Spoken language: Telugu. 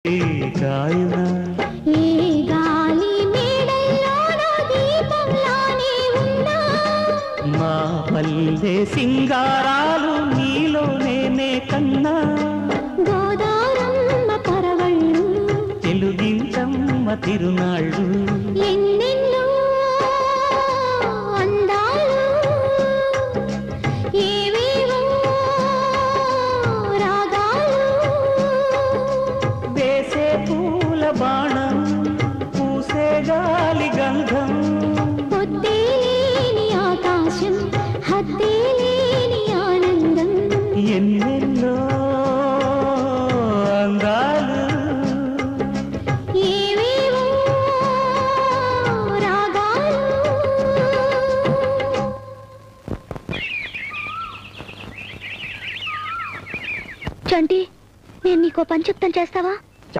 ఏ గాయన ఏ గాలి మేడల్లోనో దీపంలానే ఉన్నా మా పల్లె సింగారాలు నీలోనే కన్నా గోదారమ్మ పరవళ్ళు తెలుగించమ్మ తిరునాళ్ళు ఎన్నెన్నో అందాలు ఏవేవో రాగాలు వేసే పూల బాణం పూసే గాలి గంధం పొద్దే లేని ఆకాశం హద్దే లేని ఆనందం ఎన్నెన్నో అందాలు ఏవేవో రాగాలు చంటి నేను నీకో పని చెప్తాను చేస్తావా